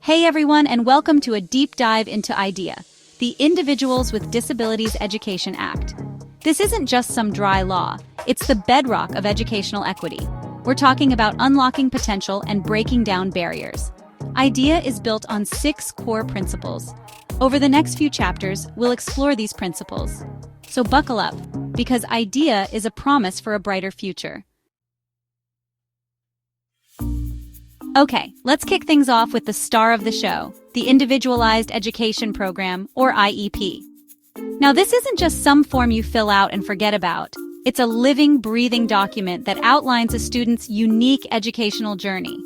Hey everyone, and welcome to a deep dive into IDEA, the Individuals with Disabilities Education Act. This isn't just some dry law, it's the bedrock of educational equity. We're talking about unlocking potential and breaking down barriers. IDEA is built on 6 core principles. Over the next few chapters, we'll explore these principles. So buckle up, because IDEA is a promise for a brighter future. Okay, let's kick things off with the star of the show, the Individualized Education Program, or IEP. Now, this isn't just some form you fill out and forget about. It's a living, breathing document that outlines a student's unique educational journey.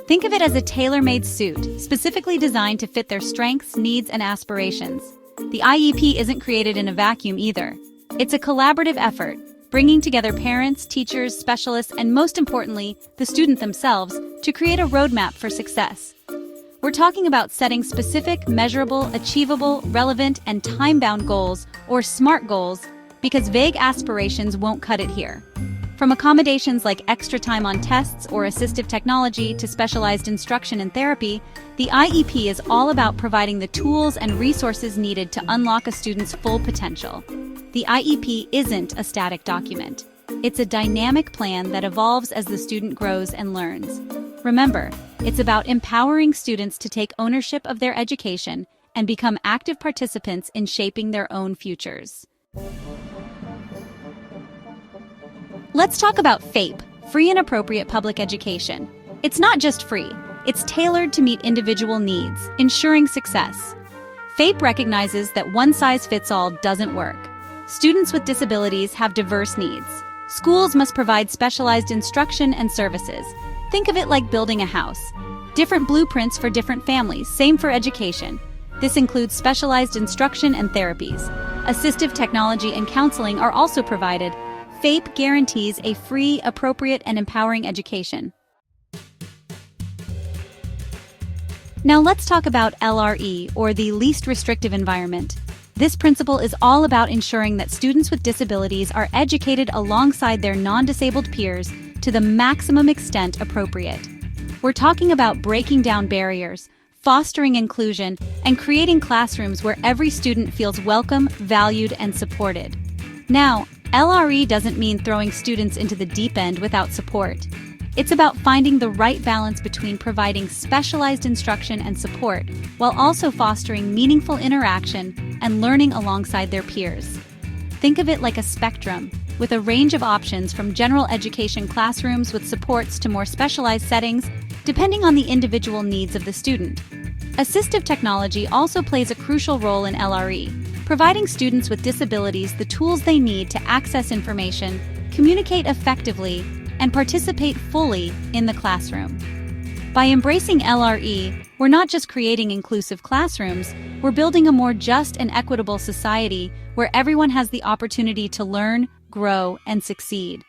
Think of it as a tailor-made suit, specifically designed to fit their strengths, needs, and aspirations. The IEP isn't created in a vacuum either. It's a collaborative effort, bringing together parents, teachers, specialists, and most importantly, the student themselves, to create a roadmap for success. We're talking about setting specific, measurable, achievable, relevant, and time-bound goals, or SMART goals, because vague aspirations won't cut it here. From accommodations like extra time on tests or assistive technology to specialized instruction and therapy, the IEP is all about providing the tools and resources needed to unlock a student's full potential. The IEP isn't a static document. It's a dynamic plan that evolves as the student grows and learns. Remember, it's about empowering students to take ownership of their education and become active participants in shaping their own futures. Let's talk about FAPE, Free and Appropriate Public Education. It's not just free, it's tailored to meet individual needs, ensuring success. FAPE recognizes that one-size-fits-all doesn't work. Students with disabilities have diverse needs. Schools must provide specialized instruction and services. Think of it like building a house. Different blueprints for different families, same for education. This includes specialized instruction and therapies. Assistive technology and counseling are also provided. FAPE guarantees a free, appropriate, and empowering education. Now let's talk about LRE, or the least restrictive environment. This principle is all about ensuring that students with disabilities are educated alongside their non-disabled peers to the maximum extent appropriate. We're talking about breaking down barriers, fostering inclusion, and creating classrooms where every student feels welcome, valued, and supported. Now, LRE doesn't mean throwing students into the deep end without support. It's about finding the right balance between providing specialized instruction and support while also fostering meaningful interaction and learning alongside their peers. Think of it like a spectrum, with a range of options from general education classrooms with supports to more specialized settings, depending on the individual needs of the student. Assistive technology also plays a crucial role in LRE, providing students with disabilities the tools they need to access information, communicate effectively, and participate fully in the classroom. By embracing LRE, we're not just creating inclusive classrooms, we're building a more just and equitable society where everyone has the opportunity to learn, grow, and succeed.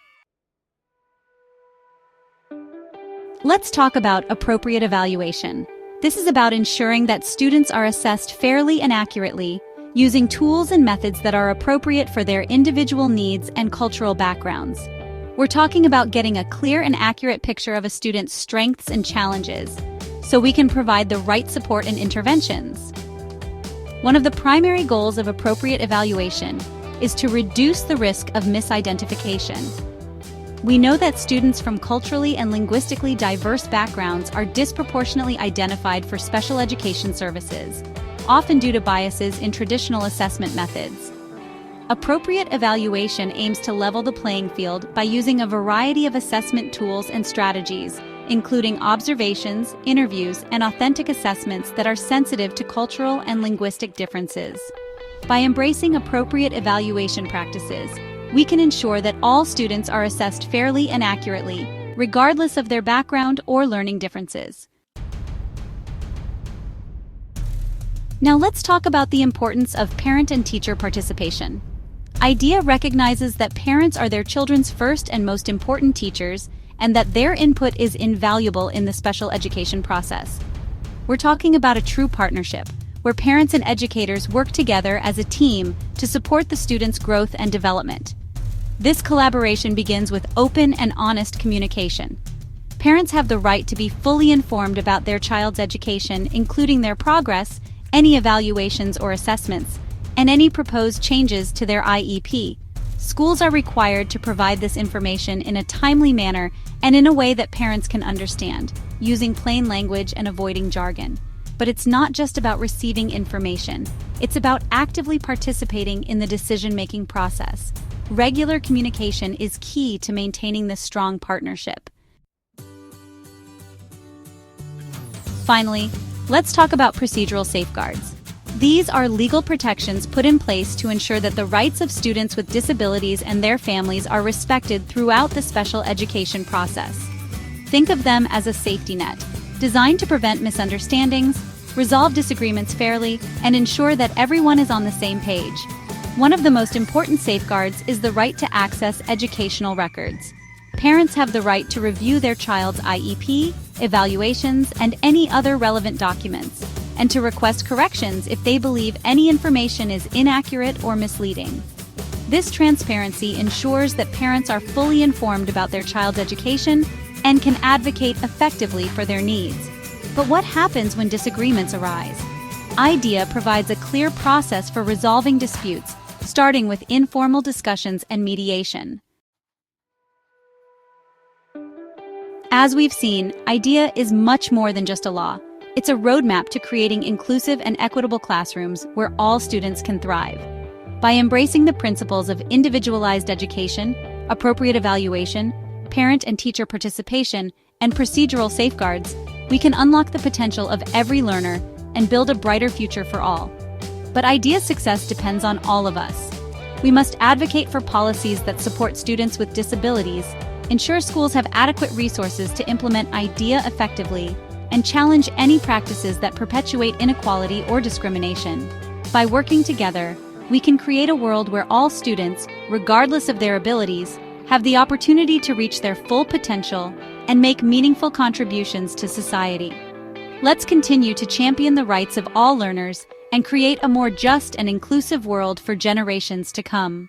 Let's talk about appropriate evaluation. This is about ensuring that students are assessed fairly and accurately, using tools and methods that are appropriate for their individual needs and cultural backgrounds. We're talking about getting a clear and accurate picture of a student's strengths and challenges, so we can provide the right support and interventions. One of the primary goals of appropriate evaluation is to reduce the risk of misidentification. We know that students from culturally and linguistically diverse backgrounds are disproportionately identified for special education services, often due to biases in traditional assessment methods. Appropriate evaluation aims to level the playing field by using a variety of assessment tools and strategies, including observations, interviews, and authentic assessments that are sensitive to cultural and linguistic differences. By embracing appropriate evaluation practices, we can ensure that all students are assessed fairly and accurately, regardless of their background or learning differences. Now let's talk about the importance of parent and teacher participation. IDEA recognizes that parents are their children's first and most important teachers, and that their input is invaluable in the special education process. We're talking about a true partnership, where parents and educators work together as a team to support the student's growth and development. This collaboration begins with open and honest communication. Parents have the right to be fully informed about their child's education, including their progress, any evaluations or assessments, and any proposed changes to their IEP. Schools are required to provide this information in a timely manner and in a way that parents can understand, using plain language and avoiding jargon. But it's not just about receiving information. It's about actively participating in the decision-making process. Regular communication is key to maintaining this strong partnership. Finally, let's talk about procedural safeguards. These are legal protections put in place to ensure that the rights of students with disabilities and their families are respected throughout the special education process. Think of them as a safety net, designed to prevent misunderstandings, resolve disagreements fairly, and ensure that everyone is on the same page. One of the most important safeguards is the right to access educational records. Parents have the right to review their child's IEP, evaluations, and any other relevant documents, and to request corrections if they believe any information is inaccurate or misleading. This transparency ensures that parents are fully informed about their child's education and can advocate effectively for their needs. But what happens when disagreements arise? IDEA provides a clear process for resolving disputes, starting with informal discussions and mediation. As we've seen, IDEA is much more than just a law. It's a roadmap to creating inclusive and equitable classrooms where all students can thrive. By embracing the principles of individualized education, appropriate evaluation, parent and teacher participation, and procedural safeguards, we can unlock the potential of every learner and build a brighter future for all. But IDEA's success depends on all of us. We must advocate for policies that support students with disabilities, ensure schools have adequate resources to implement IDEA effectively, and challenge any practices that perpetuate inequality or discrimination. By working together, we can create a world where all students, regardless of their abilities, have the opportunity to reach their full potential and make meaningful contributions to society. Let's continue to champion the rights of all learners and create a more just and inclusive world for generations to come.